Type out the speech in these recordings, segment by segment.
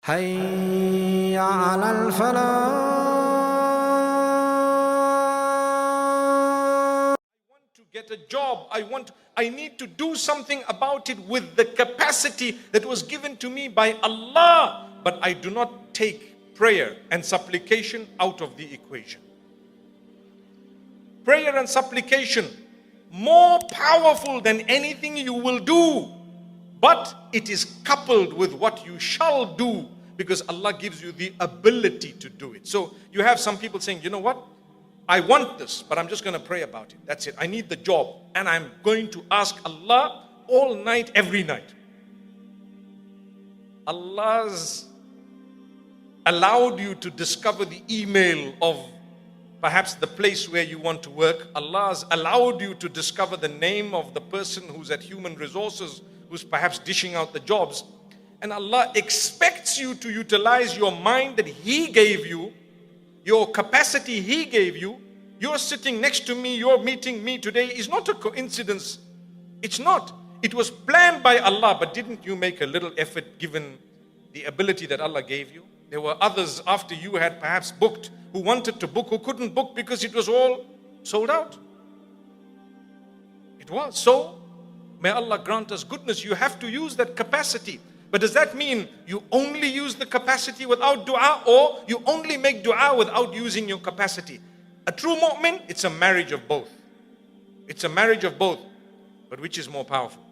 حي على الفلاح. I want to get a job. I need to do something about it with the capacity that was given to me by Allah. But I do not take prayer and supplication out of the equation. Prayer and supplication, more powerful than anything you will do. But it is coupled with what you shall do, because Allah gives you the ability to do it. So you have some people saying, you know what? I want this, but I'm just going to pray about it. That's it. I need the job. And I'm going to ask Allah all night, every night. Allah's allowed you to discover the email of perhaps the place where you want to work. Allah's allowed you to discover the name of the person who's at human resources, who's perhaps dishing out the jobs. And Allah expects you to utilize your mind that He gave you, your capacity He gave you. You're sitting next to me, you're meeting me today is not a coincidence. It's not. It was planned by Allah, but didn't you make a little effort given the ability that Allah gave you? There were others after you had perhaps booked who wanted to book, who couldn't book because it was all sold out. It was. So, may Allah grant us goodness. You have to use that capacity. But does that mean you only use the capacity without dua, or you only make dua without using your capacity? A true mu'min, it's a marriage of both. It's a marriage of both. But which is more powerful?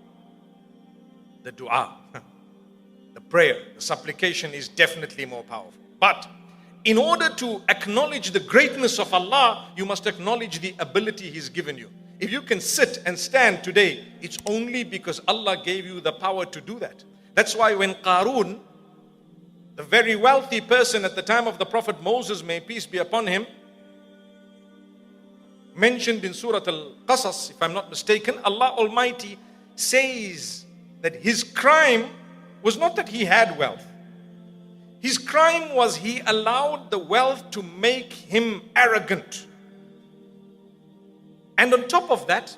The dua. The prayer, the supplication is definitely more powerful. But in order to acknowledge the greatness of Allah, you must acknowledge the ability He's given you. If you can sit and stand today, it's only because Allah gave you the power to do that. That's why when Qarun, the very wealthy person at the time of the Prophet Moses, may peace be upon him, mentioned in Surah Al-Qasas, if I'm not mistaken, Allah Almighty says that his crime was not that he had wealth. His crime was he allowed the wealth to make him arrogant. And on top of that,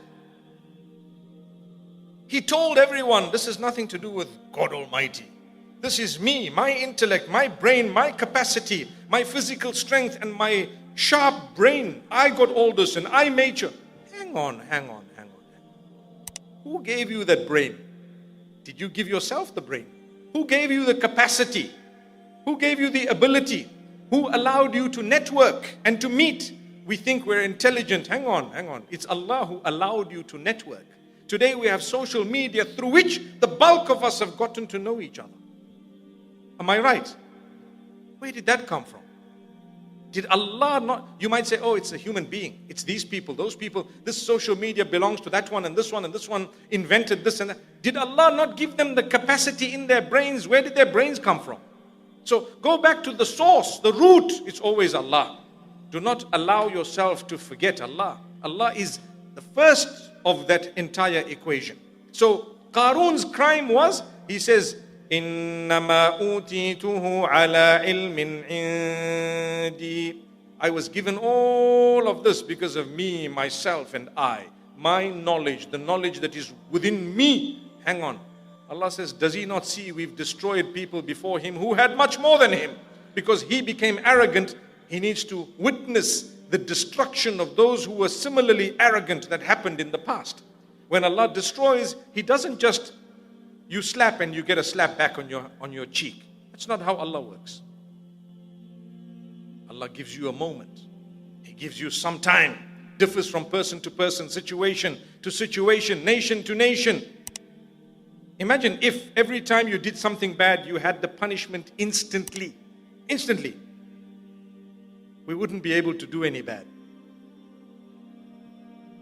he told everyone, this has nothing to do with God Almighty. This is me, my intellect, my brain, my capacity, my physical strength and my sharp brain. I got all this and I made you. Hang on. Who gave you that brain? Did you give yourself the brain? Who gave you the capacity? Who gave you the ability? Who allowed you to network and to meet? We think we're intelligent. Hang on. It's Allah who allowed you to network. Today we have social media through which the bulk of us have gotten to know each other. Am I right? Where did that come from? Did Allah not? You might say, oh, it's a human being. It's these people, those people. This social media belongs to that one and this one invented this and that. Did Allah not give them the capacity in their brains? Where did their brains come from? So go back to the source, the root. It's always Allah. Do not allow yourself to forget Allah. Allah is the first of that entire equation. So Qarun's crime was, he says, إِنَّمَا أُوتِيتُهُ عَلَىٰ عِلْمٍ عِنْدِي. I was given all of this because of me, myself and I. My knowledge, the knowledge that is within me. Hang on. Allah says, does He not see we've destroyed people before Him who had much more than Him? Because He became arrogant, He needs to witness the destruction of those who were similarly arrogant that happened in the past. When Allah destroys, He doesn't just, you slap and you get a slap back on your cheek. That's not how Allah works. Allah gives you a moment. He gives you some time. Differs from person to person, situation to situation, nation to nation. Imagine if every time you did something bad, you had the punishment instantly. Instantly. We wouldn't be able to do any bad.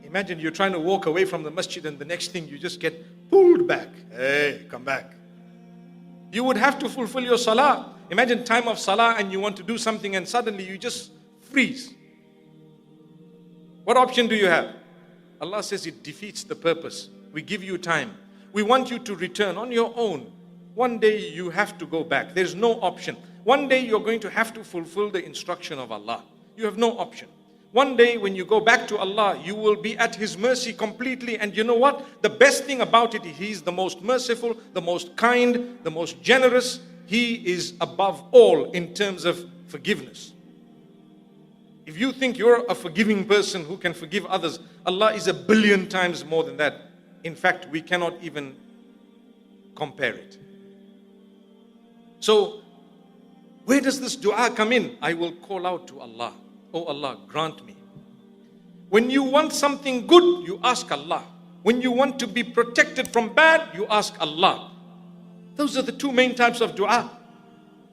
Imagine you're trying to walk away from the masjid and the next thing you just get pulled back. Hey, come back. You would have to fulfill your salah. Imagine time of salah and you want to do something and suddenly you just freeze. What option do you have? Allah says it defeats the purpose. We give you time. We want you to return on your own. One day you have to go back. There's no option. One day you're going to have to fulfill the instruction of Allah. You have no option. One day when you go back to Allah, you will be at His mercy completely. And you know what? The best thing about it, He's the most merciful, the most kind, the most generous. He is above all in terms of forgiveness. If you think you're a forgiving person who can forgive others, Allah is 1,000,000,000 times more than that. In fact, we cannot even compare it. So, where does this dua come in? I will call out to Allah. Oh Allah, grant me. When you want something good, you ask Allah. When you want to be protected from bad, you ask Allah. Those are the two main types of dua.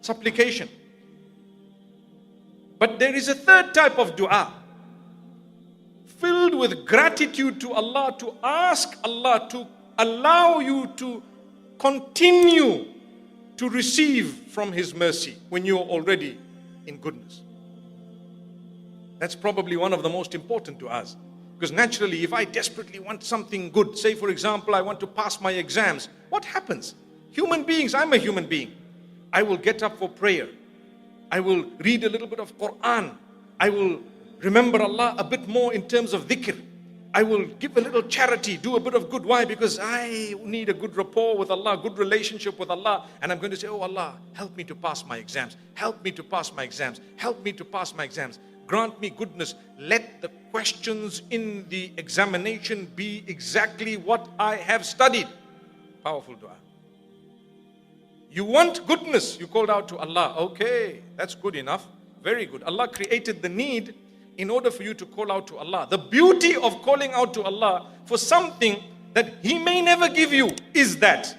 Supplication. But there is a third type of dua, filled with gratitude to Allah, to ask Allah to allow you to continue to receive from His mercy when you are already in goodness. That's probably one of the most important du'as. Because naturally, if I desperately want something good, say for example, I want to pass my exams, what happens? Human beings, I'm a human being. I will get up for prayer. I will read a little bit of Quran. I will remember Allah a bit more in terms of dhikr. I will give a little charity, do a bit of good. Why? Because I need a good rapport with Allah, good relationship with Allah. And I'm going to say, oh Allah, help me to pass my exams. Help me to pass my exams. Help me to pass my exams. Grant me goodness. Let the questions in the examination be exactly what I have studied. Powerful dua. You want goodness, you called out to Allah. Okay, that's good enough. Very good. Allah created the need in order for you to call out to Allah. The beauty of calling out to Allah for something that He may never give you is that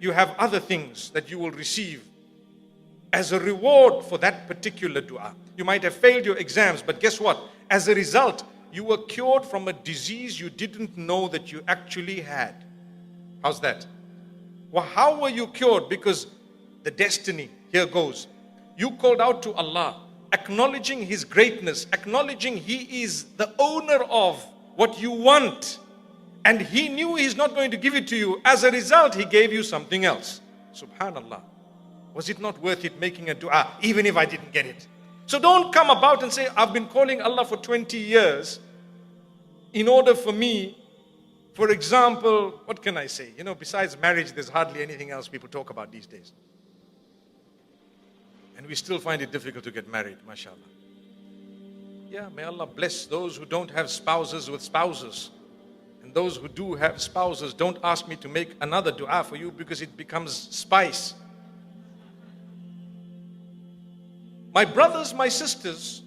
you have other things that you will receive as a reward for that particular dua. You might have failed your exams, but guess what? As a result, you were cured from a disease you didn't know that you actually had. How's that? Well, how were you cured? Because the destiny, here goes. You called out to Allah, acknowledging His greatness, acknowledging He is the owner of what you want. And He knew He's not going to give it to you. As a result, He gave you something else. Subhanallah. Was it not worth it making a dua, even if I didn't get it? So don't come about and say, I've been calling Allah for 20 years in order for me. For example, what can I say? You know, besides marriage, there's hardly anything else people talk about these days. And we still find it difficult to get married, mashallah. Yeah, may Allah bless those who don't have spouses with spouses. And those who do have spouses, don't ask me to make another dua for you because it becomes spice. My brothers, my sisters,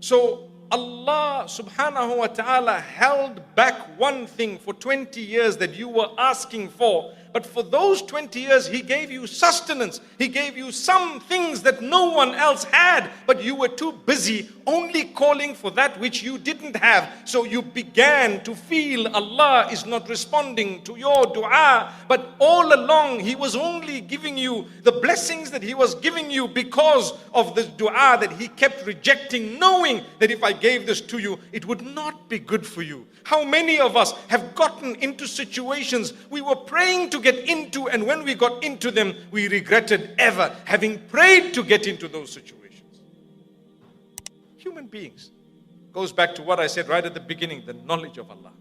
so Allah subhanahu wa ta'ala held back one thing for 20 years that you were asking for. But for those 20 years, He gave you sustenance. He gave you some things that no one else had. But you were too busy only calling for that which you didn't have. So you began to feel Allah is not responding to your dua. But all along, He was only giving you the blessings that He was giving you because of this dua that He kept rejecting, knowing that if I gave this to you, it would not be good for you. How many of us have gotten into situations we were praying to get into, and when we got into them, we regretted ever having prayed to get into those situations? Human beings. Goes back to what I said right at the beginning, the knowledge of Allah.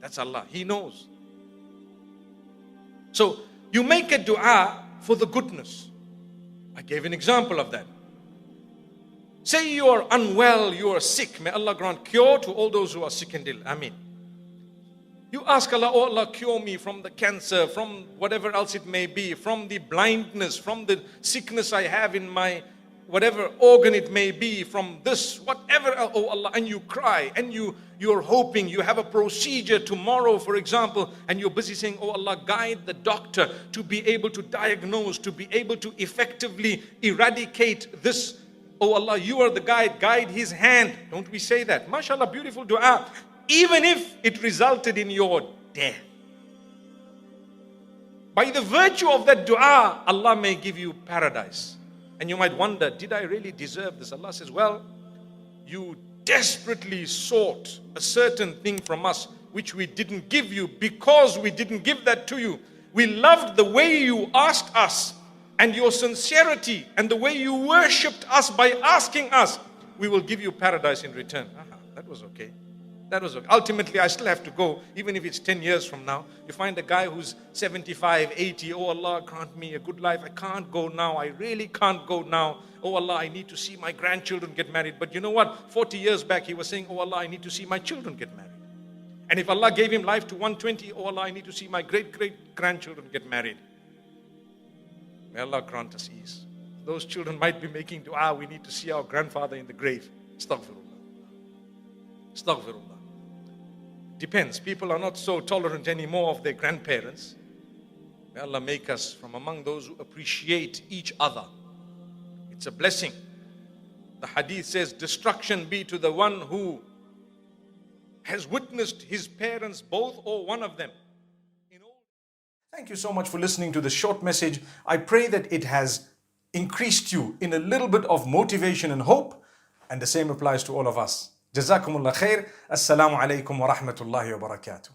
That's Allah. He knows. So you make a dua for the goodness. I gave an example of that. Say you are unwell, you are sick. May Allah grant cure to all those who are sick and ill. Ameen. You ask Allah, oh Allah, cure me from the cancer, from whatever else it may be, from the blindness, from the sickness I have in my whatever organ it may be, from this, whatever, oh Allah, and you cry, and you're hoping, you have a procedure tomorrow, for example, and you're busy saying, oh Allah, guide the doctor to be able to diagnose, to be able to effectively eradicate this. Oh Allah, you are the guide, guide his hand. Don't we say that? MashaAllah, beautiful dua. Even if it resulted in your death. By the virtue of that dua, Allah may give you paradise. And you might wonder, did I really deserve this? Allah says, well, you desperately sought a certain thing from us which we didn't give you. Because we didn't give that to you, we loved the way you asked us and your sincerity and the way you worshipped us by asking us. We will give you paradise in return. That was okay. That was okay. Ultimately, I still have to go, even if it's 10 years from now. You find a guy who's 75, 80, oh Allah, grant me a good life. I can't go now. I really can't go now. Oh Allah, I need to see my grandchildren get married. But you know what? 40 years back, he was saying, oh Allah, I need to see my children get married. And if Allah gave him life to 120, oh Allah, I need to see my great-great-grandchildren get married. May Allah grant us ease. Those children might be making dua, we need to see our grandfather in the grave. Astaghfirullah. Astaghfirullah. Depends. People are not so tolerant anymore of their grandparents. May Allah make us from among those who appreciate each other. It's a blessing. The hadith says, destruction be to the one who has witnessed his parents both or one of them. Thank you so much for listening to this short message. I pray that it has increased you in a little bit of motivation and hope, and the same applies to all of us. Jazakumullah khair. Assalamu alaikum wa rahmatullahi wa barakatuh.